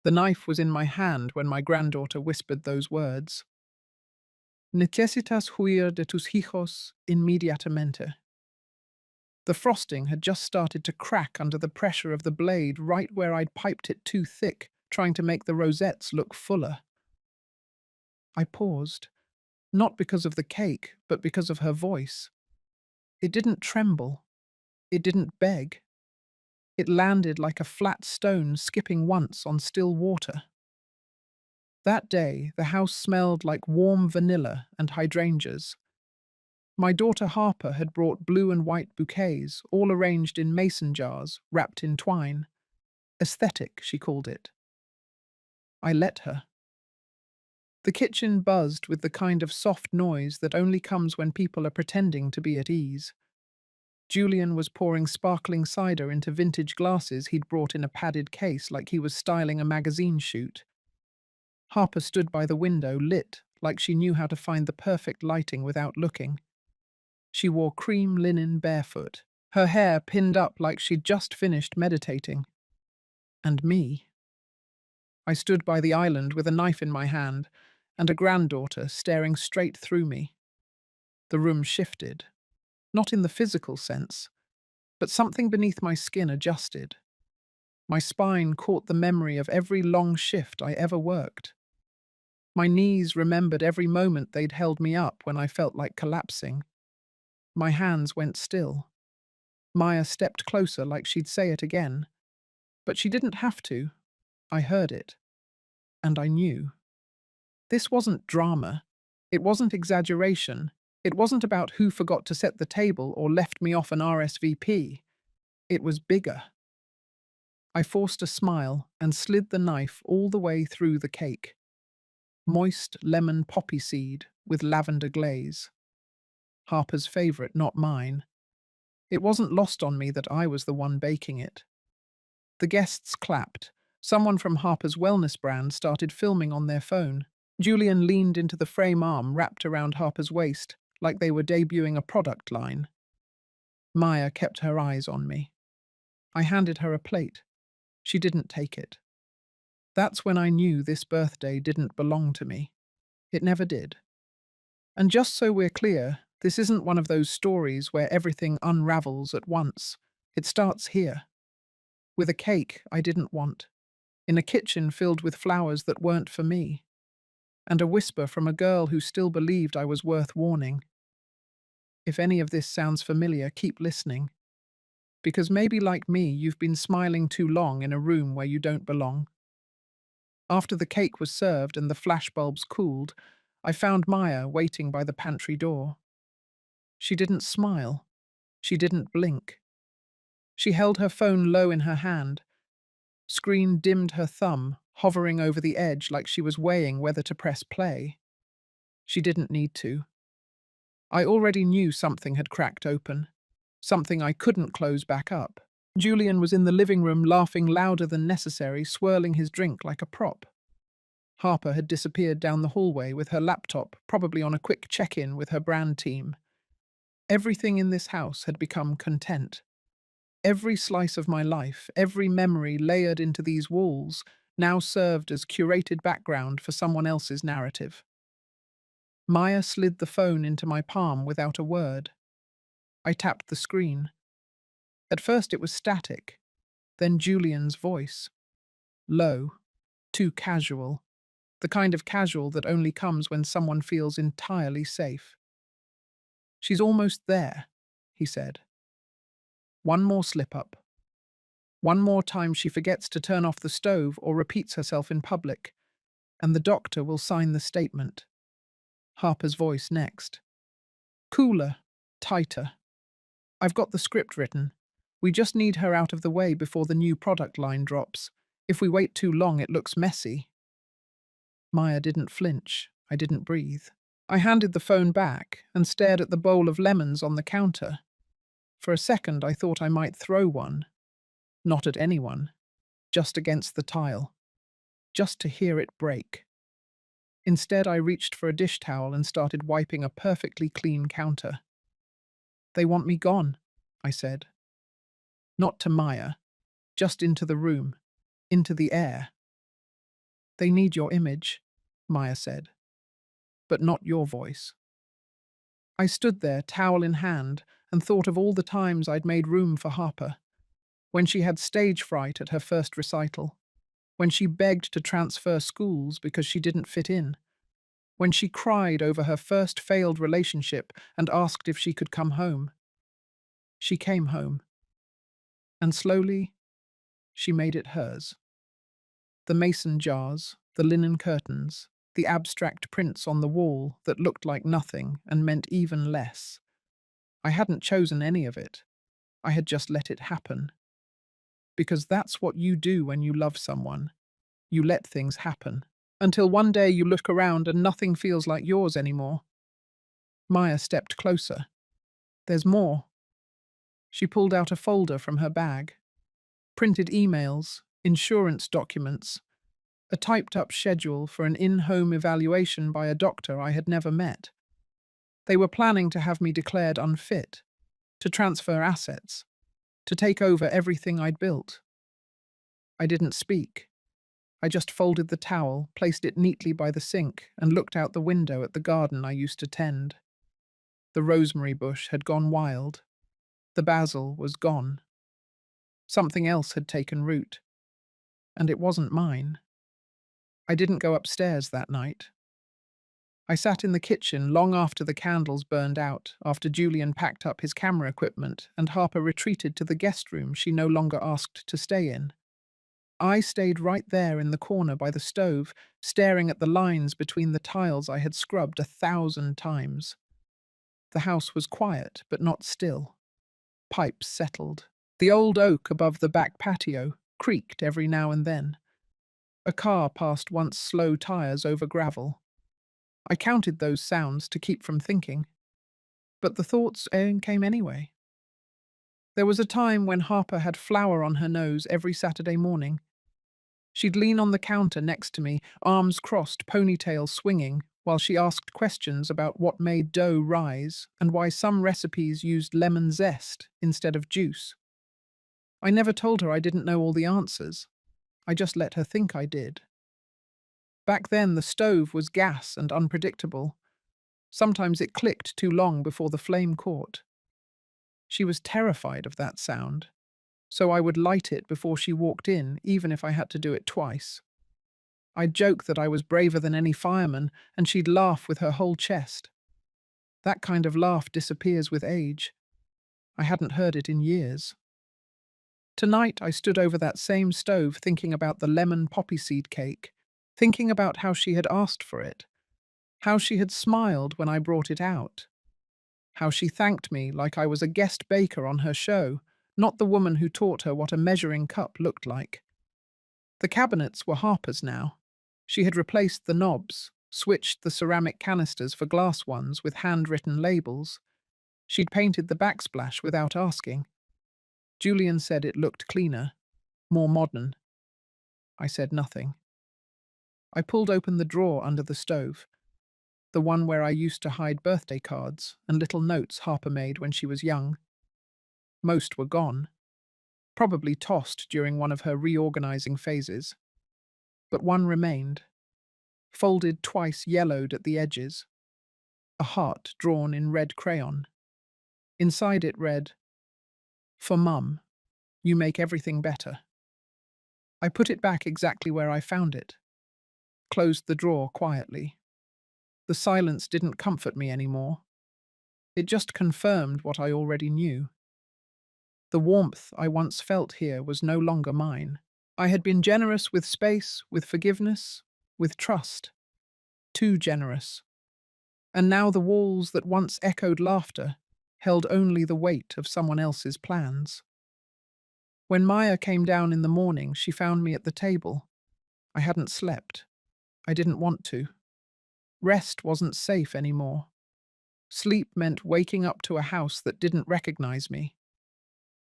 The knife was in my hand when my granddaughter whispered those words. Necesitas huir de tus hijos inmediatamente. The frosting had just started to crack under the pressure of the blade right where I'd piped it too thick, trying to make the rosettes look fuller. I paused, not because of the cake, but because of her voice. It didn't tremble. It didn't beg. It landed like a flat stone skipping once on still water. That day, the house smelled like warm vanilla and hydrangeas. My daughter Harper had brought blue and white bouquets, all arranged in mason jars, wrapped in twine. Aesthetic, she called it. I let her. The kitchen buzzed with the kind of soft noise that only comes when people are pretending to be at ease. Julian was pouring sparkling cider into vintage glasses he'd brought in a padded case like he was styling a magazine shoot. Harper stood by the window, lit, like she knew how to find the perfect lighting without looking. She wore cream linen barefoot, her hair pinned up like she'd just finished meditating. And me. I stood by the island with a knife in my hand and a granddaughter staring straight through me. The room shifted, not in the physical sense, but something beneath my skin adjusted. My spine caught the memory of every long shift I ever worked. My knees remembered every moment they'd held me up when I felt like collapsing. My hands went still. Maya stepped closer like she'd say it again. But she didn't have to. I heard it. And I knew. This wasn't drama. It wasn't exaggeration. It wasn't about who forgot to set the table or left me off an RSVP. It was bigger. I forced a smile and slid the knife all the way through the cake. Moist lemon poppy seed with lavender glaze. Harper's favourite, not mine. It wasn't lost on me that I was the one baking it. The guests clapped. Someone from Harper's wellness brand started filming on their phone. Julian leaned into the frame arm wrapped around Harper's waist, like they were debuting a product line. Maya kept her eyes on me. I handed her a plate. She didn't take it. That's when I knew this birthday didn't belong to me. It never did. And just so we're clear, this isn't one of those stories where everything unravels at once. It starts here, with a cake I didn't want, in a kitchen filled with flowers that weren't for me, and a whisper from a girl who still believed I was worth warning. If any of this sounds familiar, keep listening. Because maybe like me, you've been smiling too long in a room where you don't belong. After the cake was served and the flashbulbs cooled, I found Maya waiting by the pantry door. She didn't smile. She didn't blink. She held her phone low in her hand. Screen dimmed her thumb, hovering over the edge like she was weighing whether to press play. She didn't need to. I already knew something had cracked open. Something I couldn't close back up. Julian was in the living room laughing louder than necessary, swirling his drink like a prop. Harper had disappeared down the hallway with her laptop, probably on a quick check-in with her brand team. Everything in this house had become content. Every slice of my life, every memory layered into these walls, now served as curated background for someone else's narrative. Maya slid the phone into my palm without a word. I tapped the screen. At first it was static, then Julian's voice. Low, too casual, the kind of casual that only comes when someone feels entirely safe. She's almost there, he said. One more slip-up. One more time she forgets to turn off the stove or repeats herself in public, and the doctor will sign the statement. Harper's voice next. Cooler, tighter. I've got the script written. We just need her out of the way before the new product line drops. If we wait too long, it looks messy. Maya didn't flinch. I didn't breathe. I handed the phone back and stared at the bowl of lemons on the counter. For a second, I thought I might throw one. Not at anyone. Just against the tile. Just to hear it break. Instead, I reached for a dish towel and started wiping a perfectly clean counter. They want me gone, I said. Not to Maya, just into the room, into the air. They need your image, Maya said, but not your voice. I stood there, towel in hand, and thought of all the times I'd made room for Harper. When she had stage fright at her first recital, when she begged to transfer schools because she didn't fit in, when she cried over her first failed relationship and asked if she could come home. She came home, and slowly she made it hers. The mason jars, the linen curtains, the abstract prints on the wall that looked like nothing and meant even less. I hadn't chosen any of it. I had just let it happen. Because that's what you do when you love someone. You let things happen. Until one day you look around and nothing feels like yours anymore. Maya stepped closer. There's more. She pulled out a folder from her bag. Printed emails, insurance documents, a typed-up schedule for an in-home evaluation by a doctor I had never met. They were planning to have me declared unfit, to transfer assets, to take over everything I'd built. I didn't speak. I just folded the towel, placed it neatly by the sink, and looked out the window at the garden I used to tend. The rosemary bush had gone wild. The basil was gone. Something else had taken root. And it wasn't mine. I didn't go upstairs that night. I sat in the kitchen long after the candles burned out, after Julian packed up his camera equipment and Harper retreated to the guest room she no longer asked to stay in. I stayed right there in the corner by the stove, staring at the lines between the tiles I had scrubbed 1,000 times. The house was quiet, but not still. Pipes settled. The old oak above the back patio creaked every now and then. A car passed once slow tires over gravel. I counted those sounds to keep from thinking. But the thoughts came anyway. There was a time when Harper had flour on her nose every Saturday morning. She'd lean on the counter next to me, arms crossed, ponytail swinging, while she asked questions about what made dough rise and why some recipes used lemon zest instead of juice. I never told her I didn't know all the answers. I just let her think I did. Back then, the stove was gas and unpredictable. Sometimes it clicked too long before the flame caught. She was terrified of that sound, so I would light it before she walked in, even if I had to do it twice. I'd joke that I was braver than any fireman, and she'd laugh with her whole chest. That kind of laugh disappears with age. I hadn't heard it in years. Tonight I stood over that same stove thinking about the lemon poppy seed cake, thinking about how she had asked for it, how she had smiled when I brought it out, how she thanked me like I was a guest baker on her show, not the woman who taught her what a measuring cup looked like. The cabinets were Harper's now. She had replaced the knobs, switched the ceramic canisters for glass ones with handwritten labels. She'd painted the backsplash without asking. Julian said it looked cleaner, more modern. I said nothing. I pulled open the drawer under the stove, the one where I used to hide birthday cards and little notes Harper made when she was young. Most were gone, probably tossed during one of her reorganizing phases. But one remained, folded twice, yellowed at the edges, a heart drawn in red crayon. Inside it read, "For Mum, you make everything better." I put it back exactly where I found it, closed the drawer quietly. The silence didn't comfort me anymore. It just confirmed what I already knew. The warmth I once felt here was no longer mine. I had been generous with space, with forgiveness, with trust. Too generous. And now the walls that once echoed laughter held only the weight of someone else's plans. When Maya came down in the morning, she found me at the table. I hadn't slept. I didn't want to. Rest wasn't safe anymore. Sleep meant waking up to a house that didn't recognize me.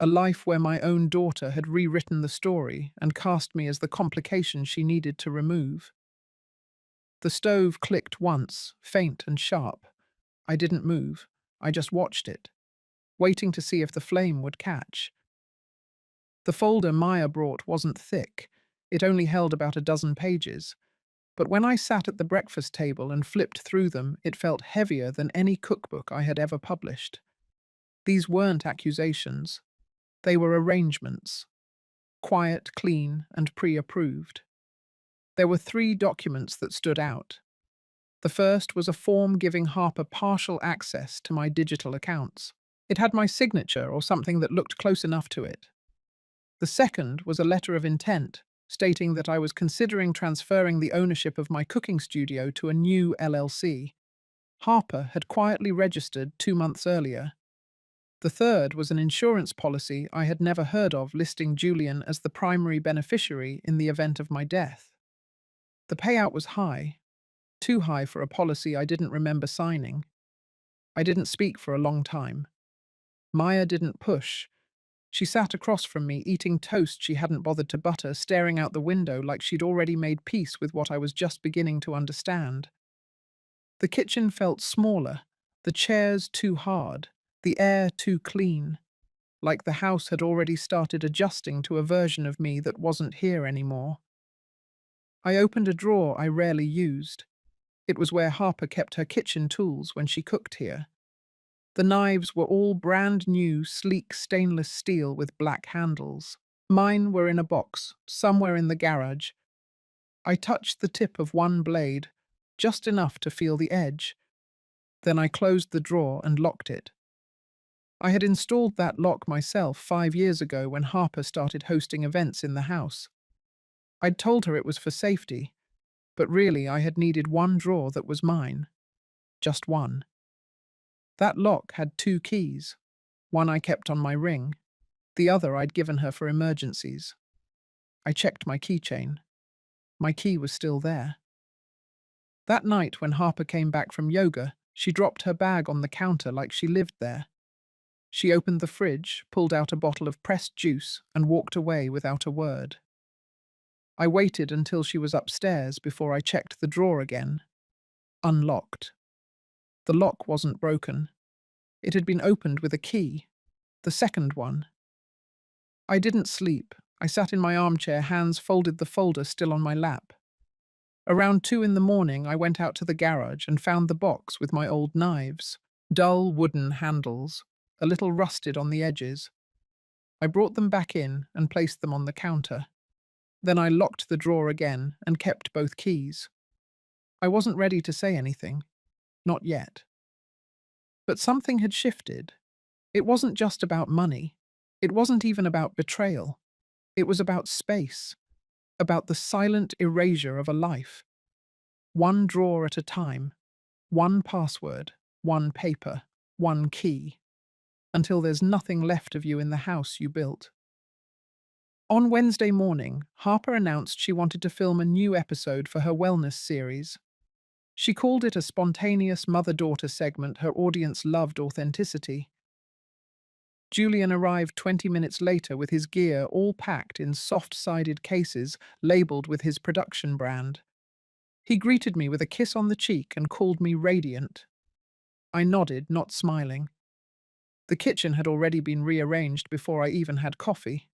A life where my own daughter had rewritten the story and cast me as the complication she needed to remove. The stove clicked once, faint and sharp. I didn't move. I just watched it, waiting to see if the flame would catch. The folder Maya brought wasn't thick. It only held about a dozen pages. But when I sat at the breakfast table and flipped through them, it felt heavier than any cookbook I had ever published. These weren't accusations, they were arrangements, quiet, clean, and pre-approved. There were three documents that stood out. The first was a form giving Harper partial access to my digital accounts. It had my signature or something that looked close enough to it. The second was a letter of intent stating that I was considering transferring the ownership of my cooking studio to a new LLC. Harper had quietly registered 2 months earlier. The third was an insurance policy I had never heard of listing Julian as the primary beneficiary in the event of my death. The payout was high, too high for a policy I didn't remember signing. I didn't speak for a long time. Maya didn't push. She sat across from me, eating toast she hadn't bothered to butter, staring out the window like she'd already made peace with what I was just beginning to understand. The kitchen felt smaller, the chairs too hard, the air too clean, like the house had already started adjusting to a version of me that wasn't here anymore. I opened a drawer I rarely used. It was where Harper kept her kitchen tools when she cooked here. The knives were all brand new, sleek stainless steel with black handles. Mine were in a box, somewhere in the garage. I touched the tip of one blade, just enough to feel the edge. Then I closed the drawer and locked it. I had installed that lock myself 5 years ago when Harper started hosting events in the house. I'd told her it was for safety, but really I had needed one drawer that was mine. Just one. That lock had two keys. One I kept on my ring. The other I'd given her for emergencies. I checked my keychain. My key was still there. That night when Harper came back from yoga, she dropped her bag on the counter like she lived there. She opened the fridge, pulled out a bottle of pressed juice, and walked away without a word. I waited until she was upstairs before I checked the drawer again. Unlocked. The lock wasn't broken. It had been opened with a key. The second one. I didn't sleep. I sat in my armchair, hands folded, the folder still on my lap. Around 2 in the morning, I went out to the garage and found the box with my old knives. Dull wooden handles, a little rusted on the edges. I brought them back in and placed them on the counter. Then I locked the drawer again and kept both keys. I wasn't ready to say anything. Not yet. But something had shifted. It wasn't just about money. It wasn't even about betrayal. It was about space. About the silent erasure of a life. One drawer at a time. One password. One paper. One key. Until there's nothing left of you in the house you built. On Wednesday morning, Harper announced she wanted to film a new episode for her wellness series. She called it a spontaneous mother-daughter segment. Her audience loved authenticity. Julian arrived 20 minutes later with his gear all packed in soft-sided cases labeled with his production brand. He greeted me with a kiss on the cheek and called me radiant. I nodded, not smiling. The kitchen had already been rearranged before I even had coffee.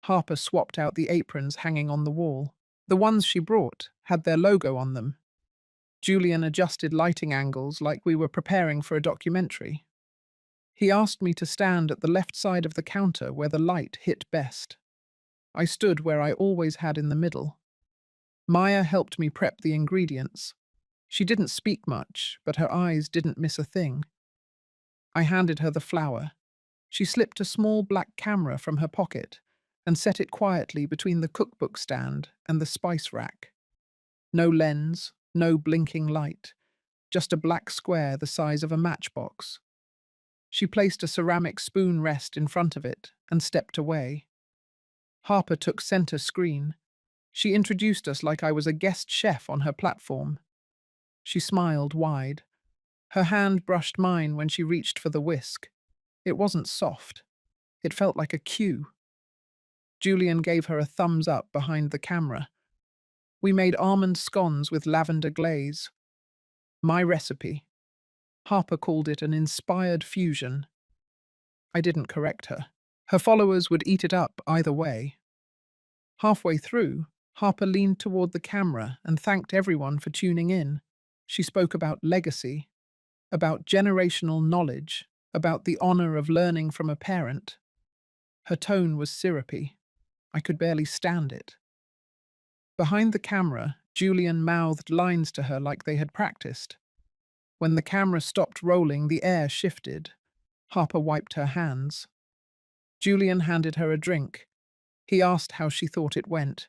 Harper swapped out the aprons hanging on the wall. The ones she brought had their logo on them. Julian adjusted lighting angles like we were preparing for a documentary. He asked me to stand at the left side of the counter where the light hit best. I stood where I always had in the middle. Maya helped me prep the ingredients. She didn't speak much, but her eyes didn't miss a thing. I handed her the flour. She slipped a small black camera from her pocket and set it quietly between the cookbook stand and the spice rack. No lens, no blinking light, just a black square the size of a matchbox. She placed a ceramic spoon rest in front of it and stepped away. Harper took center screen. She introduced us like I was a guest chef on her platform. She smiled wide. Her hand brushed mine when she reached for the whisk. It wasn't soft. It felt like a cue. Julian gave her a thumbs up behind the camera. We made almond scones with lavender glaze. My recipe. Harper called it an inspired fusion. I didn't correct her. Her followers would eat it up either way. Halfway through, Harper leaned toward the camera and thanked everyone for tuning in. She spoke about legacy, about generational knowledge, about the honor of learning from a parent. Her tone was syrupy. I could barely stand it. Behind the camera, Julian mouthed lines to her like they had practiced. When the camera stopped rolling, the air shifted. Harper wiped her hands. Julian handed her a drink. He asked how she thought it went.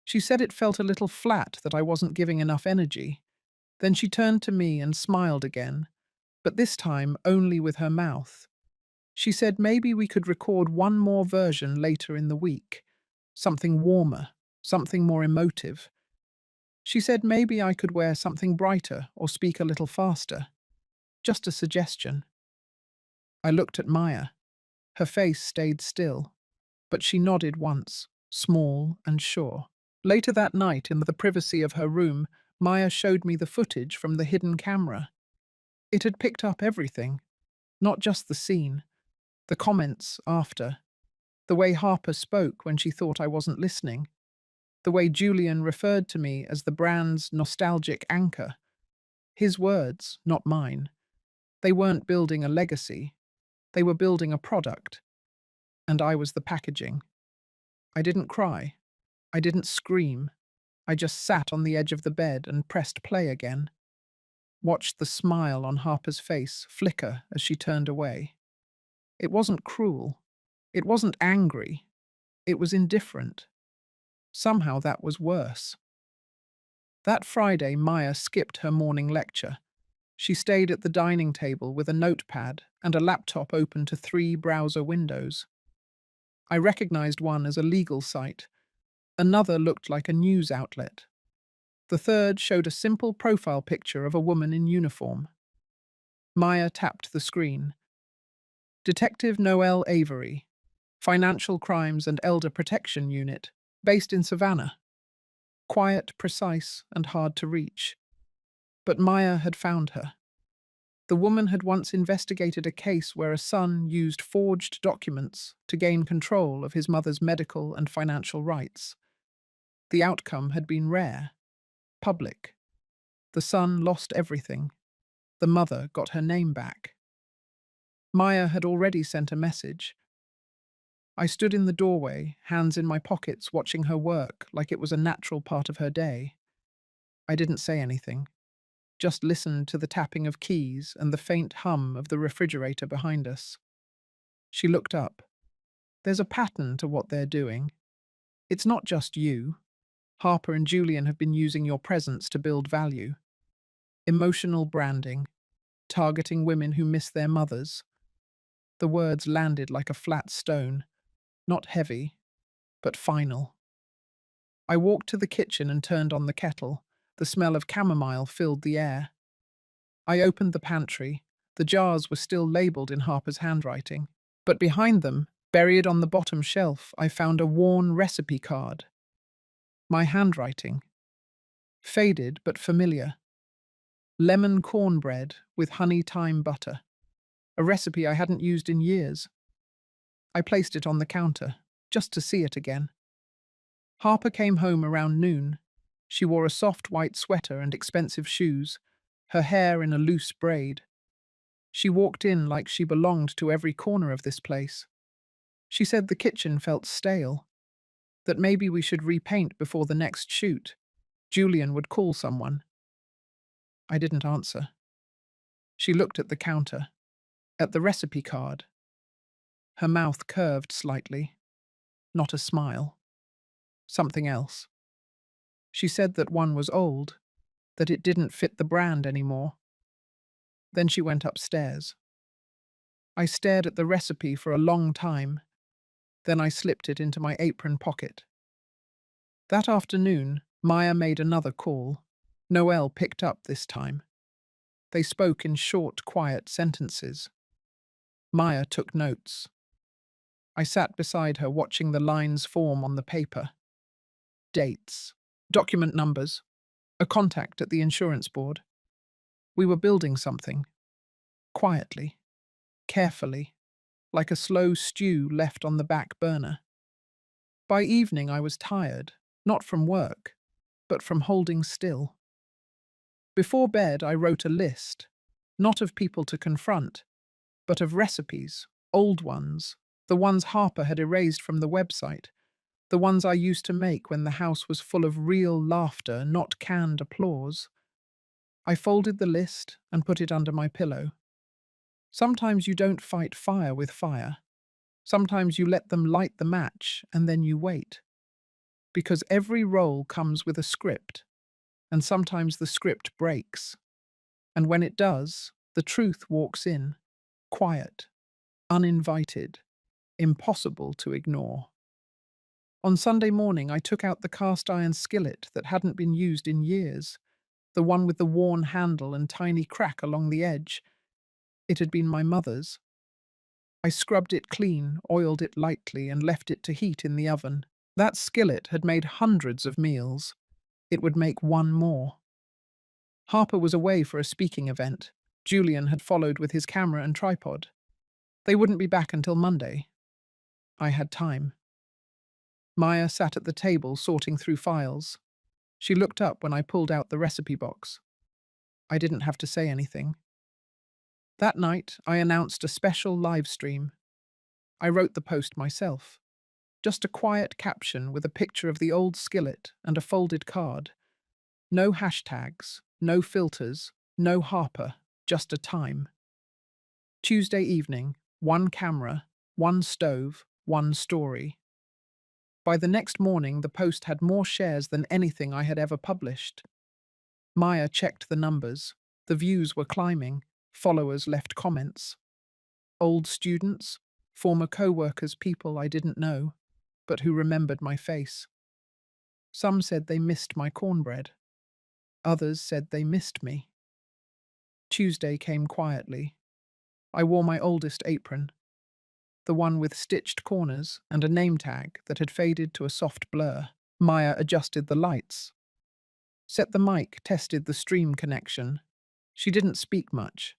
She said it felt a little flat, that I wasn't giving enough energy. Then she turned to me and smiled again, but this time only with her mouth. She said maybe we could record one more version later in the week. Something warmer, something more emotive. She said maybe I could wear something brighter or speak a little faster. Just a suggestion. I looked at Maya. Her face stayed still, but she nodded once, small and sure. Later that night, in the privacy of her room, Maya showed me the footage from the hidden camera. It had picked up everything, not just the scene, the comments after, the way Harper spoke when she thought I wasn't listening, the way Julian referred to me as the brand's nostalgic anchor. His words, not mine. They weren't building a legacy. They were building a product. And I was the packaging. I didn't cry. I didn't scream. I just sat on the edge of the bed and pressed play again. Watched the smile on Harper's face flicker as she turned away. It wasn't cruel. It wasn't angry. It was indifferent. Somehow that was worse. That Friday, Maya skipped her morning lecture. She stayed at the dining table with a notepad and a laptop open to 3 browser windows. I recognized one as a legal site. Another looked like a news outlet. The third showed a simple profile picture of a woman in uniform. Maya tapped the screen. Detective Noelle Avery, Financial Crimes and Elder Protection Unit, based in Savannah. Quiet, precise, and hard to reach. But Maya had found her. The woman had once investigated a case where a son used forged documents to gain control of his mother's medical and financial rights. The outcome had been rare, public. The son lost everything. The mother got her name back. Maya had already sent a message. I stood in the doorway, hands in my pockets, watching her work like it was a natural part of her day. I didn't say anything, just listened to the tapping of keys and the faint hum of the refrigerator behind us. She looked up. There's a pattern to what they're doing. It's not just you. Harper and Julian have been using your presence to build value. Emotional branding, targeting women who miss their mothers. The words landed like a flat stone, not heavy, but final. I walked to the kitchen and turned on the kettle. The smell of chamomile filled the air. I opened the pantry. The jars were still labeled in Harper's handwriting. But behind them, buried on the bottom shelf, I found a worn recipe card. My handwriting. Faded but familiar. Lemon cornbread with honey thyme butter. A recipe I hadn't used in years. I placed it on the counter, just to see it again. Harper came home around noon. She wore a soft white sweater and expensive shoes, her hair in a loose braid. She walked in like she belonged to every corner of this place. She said the kitchen felt stale, that maybe we should repaint before the next shoot. Julian would call someone. I didn't answer. She looked at the counter, at the recipe card. Her mouth curved slightly. Not a smile. Something else. She said that one was old, that it didn't fit the brand anymore. Then she went upstairs. I stared at the recipe for a long time. Then I slipped it into my apron pocket. That afternoon, Maya made another call. Noelle picked up this time. They spoke in short, quiet sentences. Maya took notes. I sat beside her, watching the lines form on the paper. Dates, document numbers, a contact at the insurance board. We were building something. Quietly, carefully, like a slow stew left on the back burner. By evening I was tired, not from work, but from holding still. Before bed, I wrote a list, not of people to confront, but of recipes, old ones, the ones Harper had erased from the website, the ones I used to make when the house was full of real laughter, not canned applause. I folded the list and put it under my pillow. Sometimes you don't fight fire with fire. Sometimes you let them light the match and then you wait. Because every roll comes with a script, and sometimes the script breaks. And when it does, the truth walks in, quiet, uninvited, impossible to ignore. On Sunday morning, I took out the cast iron skillet that hadn't been used in years, the one with the worn handle and tiny crack along the edge. It had been my mother's. I scrubbed it clean, oiled it lightly, and left it to heat in the oven. That skillet had made hundreds of meals. It would make one more. Harper was away for a speaking event. Julian had followed with his camera and tripod. They wouldn't be back until Monday. I had time. Maya sat at the table sorting through files. She looked up when I pulled out the recipe box. I didn't have to say anything. That night, I announced a special live stream. I wrote the post myself. Just a quiet caption with a picture of the old skillet and a folded card. No hashtags, no filters, no Harper, just a time. Tuesday evening, one camera, one stove, one story. By the next morning, the post had more shares than anything I had ever published. Maya checked the numbers. The views were climbing. Followers left comments. Old students, former co-workers, people I didn't know, but who remembered my face. Some said they missed my cornbread. Others said they missed me. Tuesday came quietly. I wore my oldest apron, the one with stitched corners and a name tag that had faded to a soft blur. Maya adjusted the lights. Set the mic, tested the stream connection. She didn't speak much.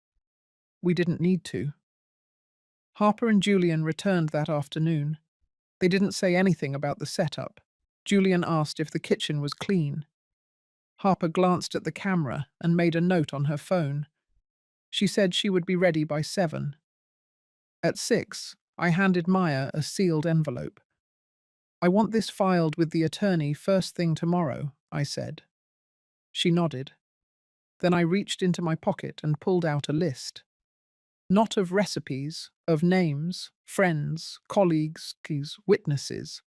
We didn't need to. Harper and Julian returned that afternoon. They didn't say anything about the setup. Julian asked if the kitchen was clean. Harper glanced at the camera and made a note on her phone. She said she would be ready by 7. At 6, I handed Maya a sealed envelope. I want this filed with the attorney first thing tomorrow, I said. She nodded. Then I reached into my pocket and pulled out a list. Not of recipes, of names, friends, colleagues, witnesses.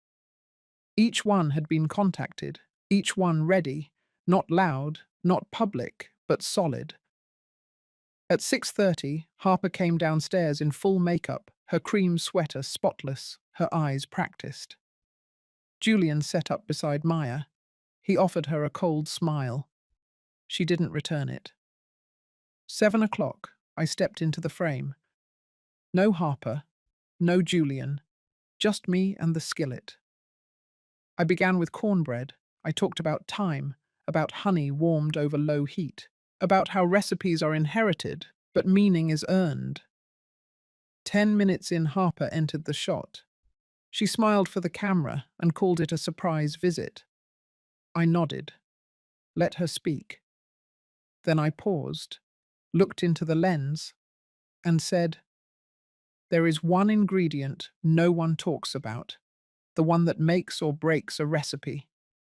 Each one had been contacted, each one ready, not loud, not public, but solid. At 6:30, Harper came downstairs in full makeup, her cream sweater spotless, her eyes practiced. Julian sat up beside Maya. He offered her a cold smile. She didn't return it. 7 o'clock, I stepped into the frame. No Harper, no Julian, just me and the skillet. I began with cornbread. I talked about time, about honey warmed over low heat, about how recipes are inherited, but meaning is earned. 10 minutes in, Harper entered the shot. She smiled for the camera and called it a surprise visit. I nodded. Let her speak. Then I paused, looked into the lens, and said, "There is one ingredient no one talks about, the one that makes or breaks a recipe.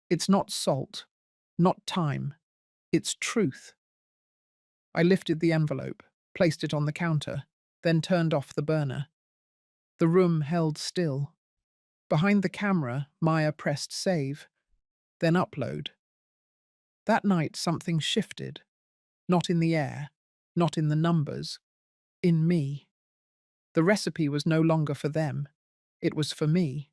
It's not salt, not time, it's truth." I lifted the envelope, placed it on the counter, then turned off the burner. The room held still. Behind the camera, Maya pressed save, then upload. That night something shifted, not in the air, not in the numbers, in me. The recipe was no longer for them, it was for me.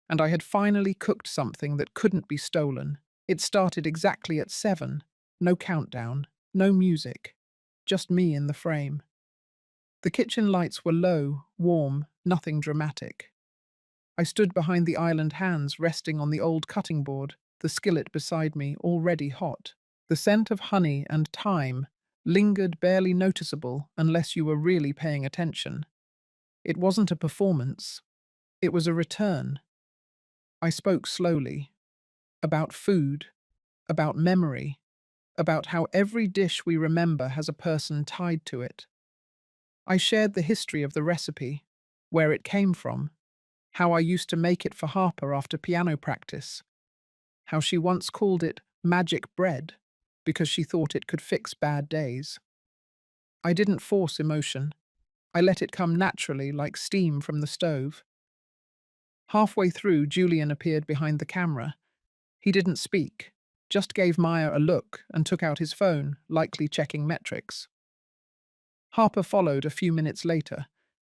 And I had finally cooked something that couldn't be stolen. It started exactly at 7, no countdown, no music, just me in the frame. The kitchen lights were low, warm, nothing dramatic. I stood behind the island hands resting on the old cutting board, the skillet beside me already hot. The scent of honey and thyme lingered, barely noticeable unless you were really paying attention. It wasn't a performance. It was a return. I spoke slowly. about food, about memory, about how every dish we remember has a person tied to it. I shared the history of the recipe, where it came from, how I used to make it for Harper after piano practice, how she once called it magic bread because she thought it could fix bad days. I didn't force emotion. I let it come naturally like steam from the stove. Halfway through, Julian appeared behind the camera. He didn't speak, just gave Maya a look and took out his phone, likely checking metrics. Harper followed a few minutes later.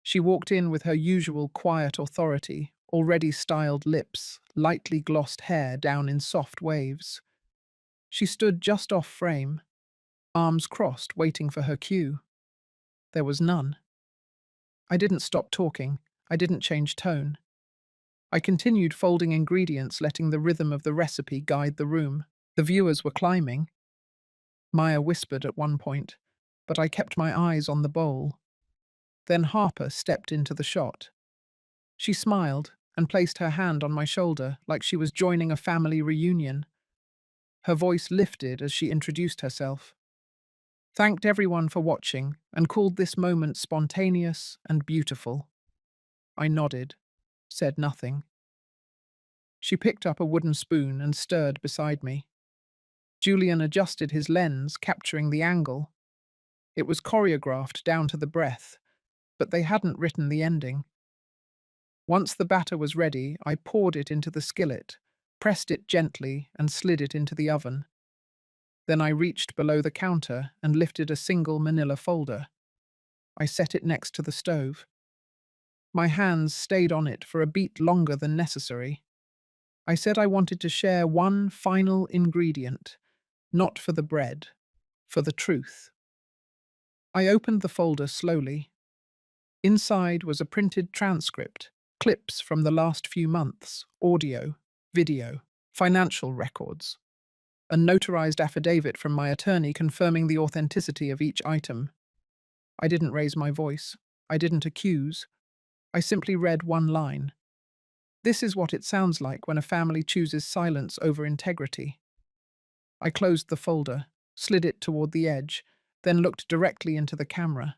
She walked in with her usual quiet authority, already styled lips, lightly glossed hair down in soft waves. She stood just off frame, arms crossed, waiting for her cue. There was none. I didn't stop talking. I didn't change tone. I continued folding ingredients, letting the rhythm of the recipe guide the room. The viewers were climbing. Maya whispered at one point, but I kept my eyes on the bowl. Then Harper stepped into the shot. She smiled and placed her hand on my shoulder like she was joining a family reunion. Her voice lifted as she introduced herself. Thanked everyone for watching and called this moment spontaneous and beautiful. I nodded, said nothing. She picked up a wooden spoon and stirred beside me. Julian adjusted his lens, capturing the angle. It was choreographed down to the breath, but they hadn't written the ending. Once the batter was ready, I poured it into the skillet, pressed it gently, and slid it into the oven. Then I reached below the counter and lifted a single manila folder. I set it next to the stove. My hands stayed on it for a beat longer than necessary. I said I wanted to share one final ingredient, not for the bread, for the truth. I opened the folder slowly. Inside was a printed transcript, clips from the last few months, audio, video, financial records, a notarized affidavit from my attorney confirming the authenticity of each item. I didn't raise my voice. I didn't accuse. I simply read one line. This is what it sounds like when a family chooses silence over integrity. I closed the folder, slid it toward the edge, then looked directly into the camera.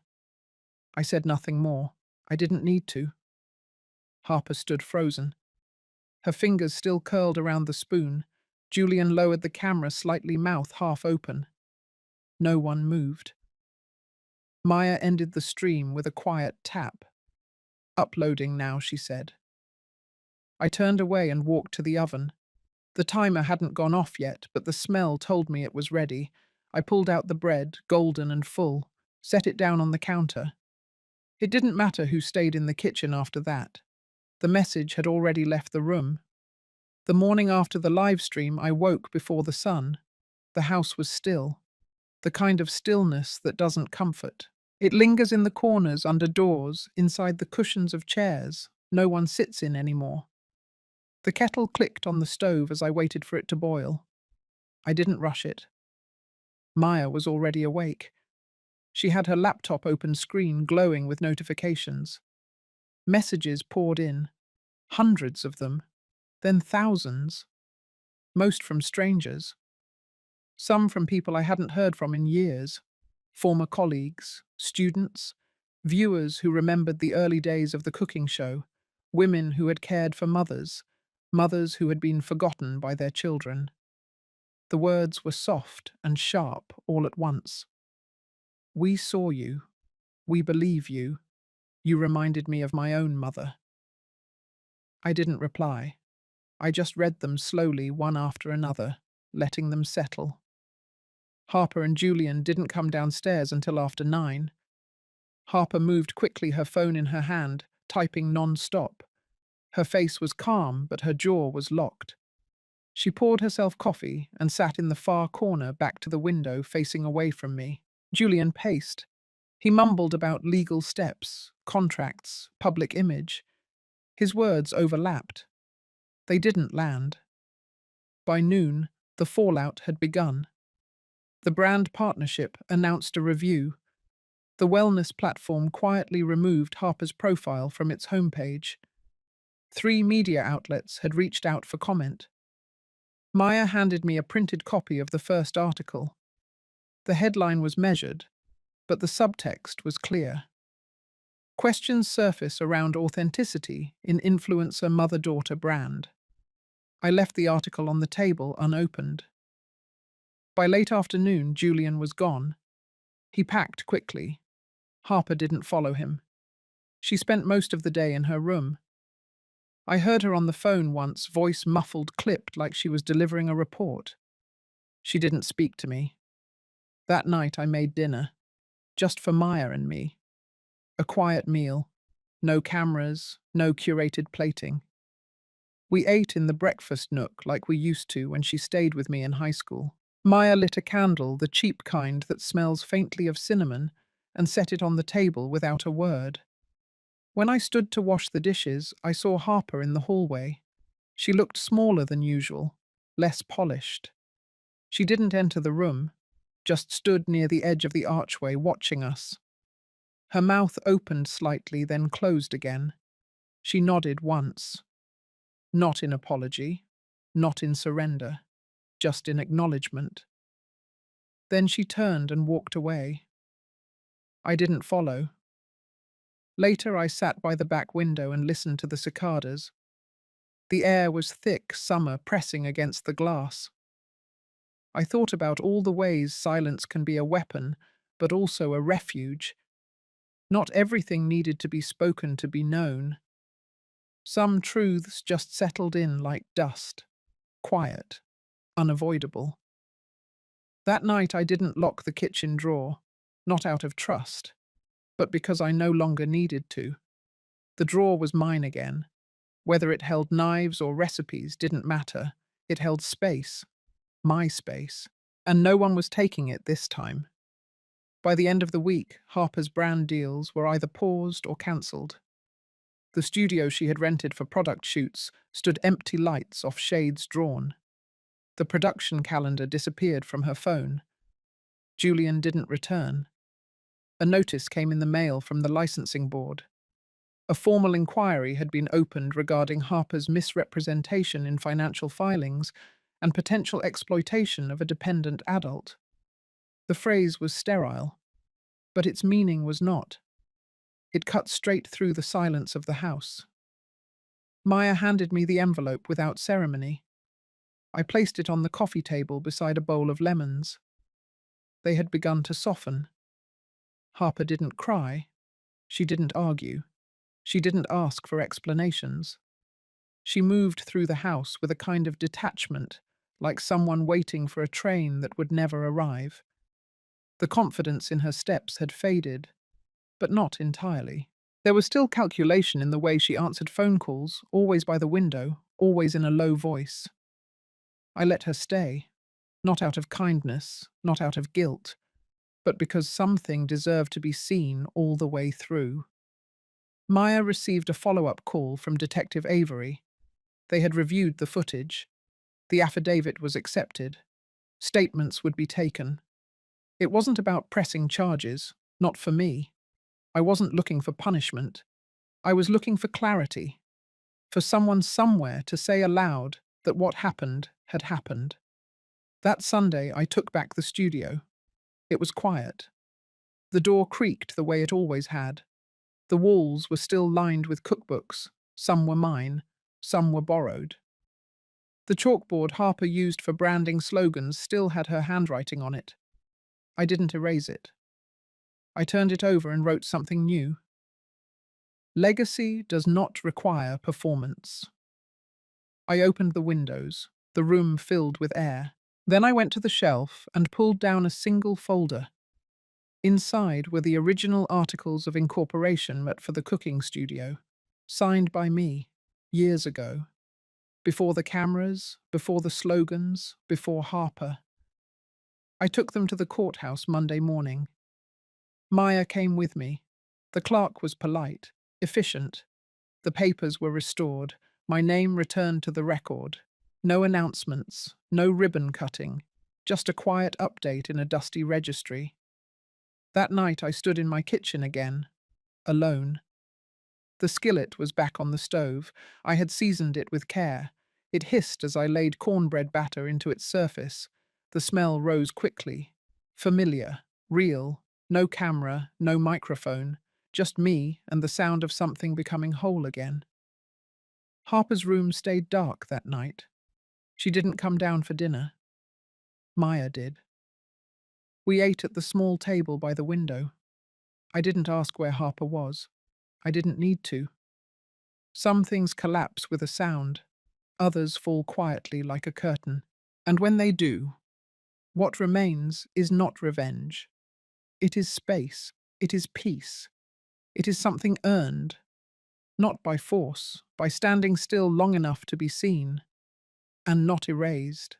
I said nothing more. I didn't need to. Harper stood frozen. Her fingers still curled around the spoon. Julian lowered the camera slightly, mouth half open. No one moved. Maya ended the stream with a quiet tap. Uploading now, she said. I turned away and walked to the oven. The timer hadn't gone off yet, but the smell told me it was ready. I pulled out the bread, golden and full, set it down on the counter. It didn't matter who stayed in the kitchen after that. The message had already left the room. The morning after the live stream, I woke before the sun. The house was still. The kind of stillness that doesn't comfort. It lingers in the corners, under doors, inside the cushions of chairs no one sits in anymore. The kettle clicked on the stove as I waited for it to boil. I didn't rush it. Maya was already awake. She had her laptop open screen glowing with notifications. Messages poured in. Hundreds of them. Then thousands. Most from strangers. Some from people I hadn't heard from in years. Former colleagues, students, viewers who remembered the early days of the cooking show, women who had cared for mothers, mothers who had been forgotten by their children. The words were soft and sharp all at once. We saw you. We believe you. You reminded me of my own mother. I didn't reply. I just read them slowly, one after another, letting them settle. Harper and Julian didn't come downstairs until after 9. Harper moved quickly, her phone in her hand, typing non-stop. Her face was calm, but her jaw was locked. She poured herself coffee and sat in the far corner back to the window, facing away from me. Julian paced. He mumbled about legal steps, contracts, public image. His words overlapped. They didn't land. By noon, the fallout had begun. The brand partnership announced a review. The wellness platform quietly removed Harper's profile from its homepage. 3 media outlets had reached out for comment. Maya handed me a printed copy of the first article. The headline was measured, but the subtext was clear. Questions surface around authenticity in influencer mother-daughter brand. I left the article on the table unopened. By late afternoon, Julian was gone. He packed quickly. Harper didn't follow him. She spent most of the day in her room. I heard her on the phone once, voice muffled, clipped like she was delivering a report. She didn't speak to me. That night I made dinner, just for Maya and me. A quiet meal. No cameras, no curated plating. We ate in the breakfast nook like we used to when she stayed with me in high school. Maya lit a candle, the cheap kind that smells faintly of cinnamon, and set it on the table without a word. When I stood to wash the dishes, I saw Harper in the hallway. She looked smaller than usual, less polished. She didn't enter the room, just stood near the edge of the archway watching us. Her mouth opened slightly, then closed again. She nodded once. Not in apology, not in surrender, just in acknowledgement. Then she turned and walked away. I didn't follow. Later I sat by the back window and listened to the cicadas. The air was thick summer pressing against the glass. I thought about all the ways silence can be a weapon, but also a refuge. Not everything needed to be spoken to be known. Some truths just settled in like dust, quiet, unavoidable. That night I didn't lock the kitchen drawer, not out of trust, but because I no longer needed to. The drawer was mine again. Whether it held knives or recipes didn't matter. It held space, my space, and no one was taking it this time. By the end of the week, Harper's brand deals were either paused or cancelled. The studio she had rented for product shoots stood empty, lights off, shades drawn. The production calendar disappeared from her phone. Julian didn't return. A notice came in the mail from the licensing board. A formal inquiry had been opened regarding Harper's misrepresentation in financial filings and potential exploitation of a dependent adult. The phrase was sterile, but its meaning was not. It cut straight through the silence of the house. Maya handed me the envelope without ceremony. I placed it on the coffee table beside a bowl of lemons. They had begun to soften. Harper didn't cry. She didn't argue. She didn't ask for explanations. She moved through the house with a kind of detachment, like someone waiting for a train that would never arrive. The confidence in her steps had faded, but not entirely. There was still calculation in the way she answered phone calls, always by the window, always in a low voice. I let her stay, not out of kindness, not out of guilt, but because something deserved to be seen all the way through. Maya received a follow-up call from Detective Avery. They had reviewed the footage. The affidavit was accepted. Statements would be taken. It wasn't about pressing charges, not for me. I wasn't looking for punishment. I was looking for clarity, for someone somewhere to say aloud that what happened had happened. That Sunday, I took back the studio. It was quiet. The door creaked the way it always had. The walls were still lined with cookbooks. Some were mine, some were borrowed. The chalkboard Harper used for branding slogans still had her handwriting on it. I didn't erase it. I turned it over and wrote something new. Legacy does not require performance. I opened the windows, the room filled with air. Then I went to the shelf and pulled down a single folder. Inside were the original articles of incorporation for the cooking studio, signed by me, years ago. Before the cameras, before the slogans, before Harper. I took them to the courthouse Monday morning. Maya came with me. The clerk was polite, efficient. The papers were restored, my name returned to the record. No announcements, no ribbon cutting, just a quiet update in a dusty registry. That night I stood in my kitchen again, alone. The skillet was back on the stove. I had seasoned it with care. It hissed as I laid cornbread batter into its surface. The smell rose quickly. Familiar, real, no camera, no microphone, just me and the sound of something becoming whole again. Harper's room stayed dark that night. She didn't come down for dinner. Maya did. We ate at the small table by the window. I didn't ask where Harper was. I didn't need to. Some things collapse with a sound, others fall quietly like a curtain. And when they do, what remains is not revenge. It is space. It is peace. It is something earned, not by force, by standing still long enough to be seen, and not erased.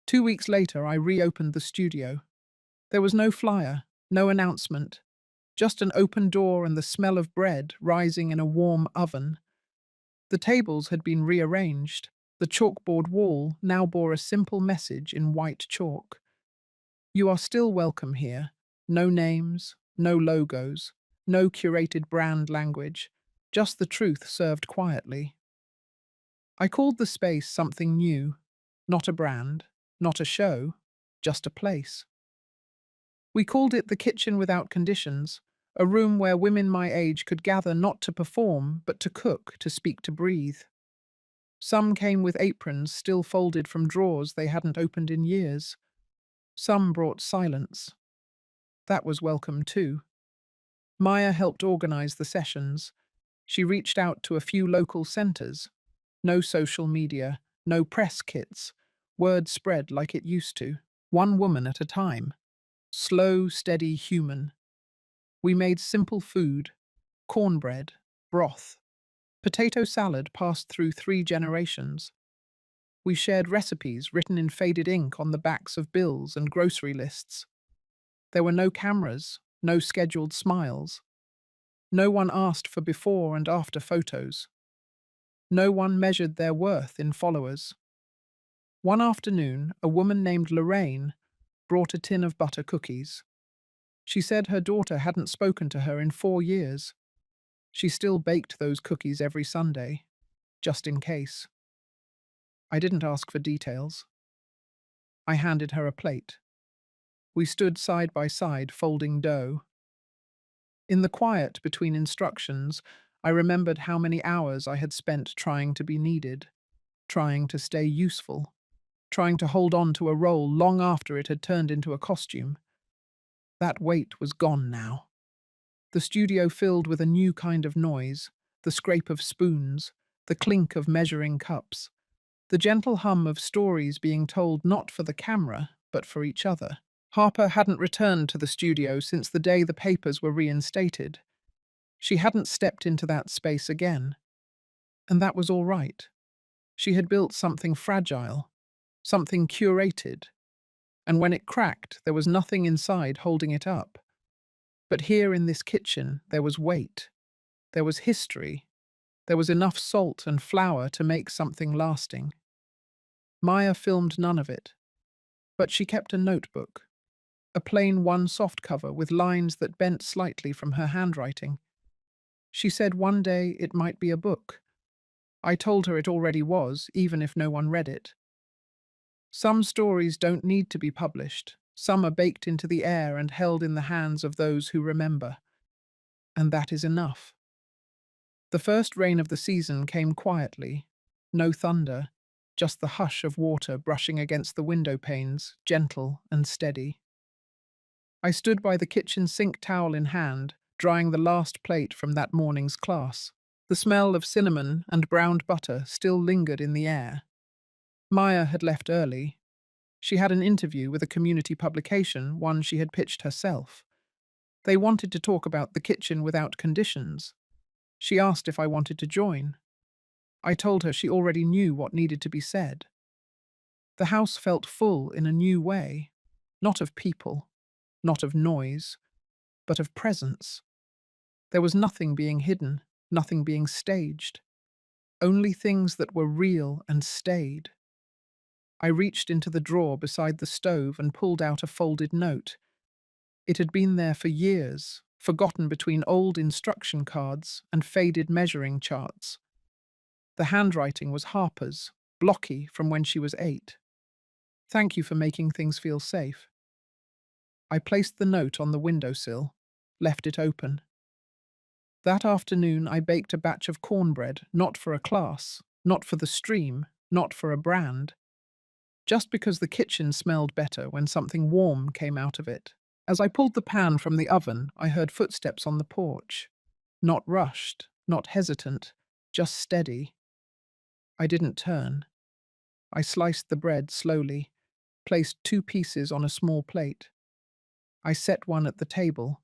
2 weeks later, I reopened the studio. There was no flyer, no announcement, just an open door and the smell of bread rising in a warm oven. The tables had been rearranged. The chalkboard wall now bore a simple message in white chalk. You are still welcome here. No names, no logos, no curated brand language, just the truth served quietly. I called the space something new, not a brand, not a show, just a place. We called it the kitchen without conditions, a room where women my age could gather not to perform, but to cook, to speak, to breathe. Some came with aprons still folded from drawers they hadn't opened in years. Some brought silence. That was welcome too. Maya helped organize the sessions. She reached out to a few local centers. No social media, no press kits. Word spread like it used to, one woman at a time. Slow, steady, human. We made simple food, cornbread, broth. Potato salad passed through 3 generations. We shared recipes written in faded ink on the backs of bills and grocery lists. There were no cameras, no scheduled smiles. No one asked for before and after photos. No one measured their worth in followers. One afternoon, a woman named Lorraine brought a tin of butter cookies. She said her daughter hadn't spoken to her in 4 years. She still baked those cookies every Sunday, just in case. I didn't ask for details. I handed her a plate. We stood side by side, folding dough. In the quiet between instructions, I remembered how many hours I had spent trying to be needed, trying to stay useful, trying to hold on to a role long after it had turned into a costume. That weight was gone now. The studio filled with a new kind of noise, the scrape of spoons, the clink of measuring cups, the gentle hum of stories being told not for the camera, but for each other. Harper hadn't returned to the studio since the day the papers were reinstated. She hadn't stepped into that space again. And that was all right. She had built something fragile, something curated, and when it cracked, there was nothing inside holding it up. But here in this kitchen, there was weight, there was history, there was enough salt and flour to make something lasting. Maya filmed none of it, but she kept a notebook, a plain one softcover with lines that bent slightly from her handwriting. She said one day it might be a book. I told her it already was, even if no one read it. Some stories don't need to be published. Some are baked into the air and held in the hands of those who remember. And that is enough. The first rain of the season came quietly. No thunder, just the hush of water brushing against the window panes, gentle and steady. I stood by the kitchen sink, towel in hand, drying the last plate from that morning's class. The smell of cinnamon and browned butter still lingered in the air. Maya had left early. She had an interview with a community publication, one she had pitched herself. They wanted to talk about the kitchen without conditions. She asked if I wanted to join. I told her she already knew what needed to be said. The house felt full in a new way, not of people, not of noise, but of presence. There was nothing being hidden, nothing being staged, only things that were real and stayed. I reached into the drawer beside the stove and pulled out a folded note. It had been there for years, forgotten between old instruction cards and faded measuring charts. The handwriting was Harper's, blocky from when she was 8. Thank you for making things feel safe. I placed the note on the windowsill, left it open. That afternoon, I baked a batch of cornbread, not for a class, not for the stream, not for a brand, just because the kitchen smelled better when something warm came out of it. As I pulled the pan from the oven, I heard footsteps on the porch. Not rushed, not hesitant, just steady. I didn't turn. I sliced the bread slowly, placed 2 pieces on a small plate. I set one at the table,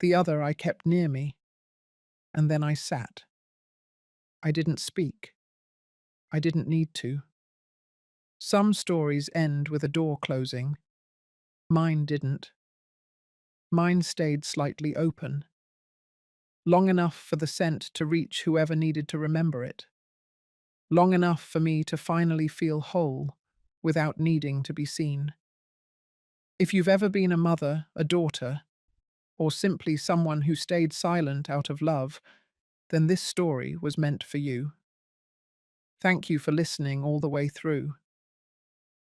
the other I kept near me, and then I sat. I didn't speak. I didn't need to. Some stories end with a door closing. Mine didn't. Mine stayed slightly open, long enough for the scent to reach whoever needed to remember it, long enough for me to finally feel whole without needing to be seen. If you've ever been a mother, a daughter, or simply someone who stayed silent out of love, then this story was meant for you. Thank you for listening all the way through.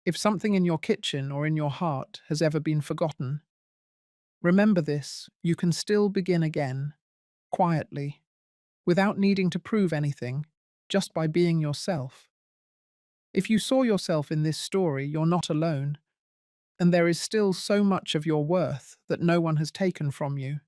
If something in your kitchen or in your heart has ever been forgotten, remember this: you can still begin again, quietly, without needing to prove anything, just by being yourself. If you saw yourself in this story, you're not alone, and there is still so much of your worth that no one has taken from you.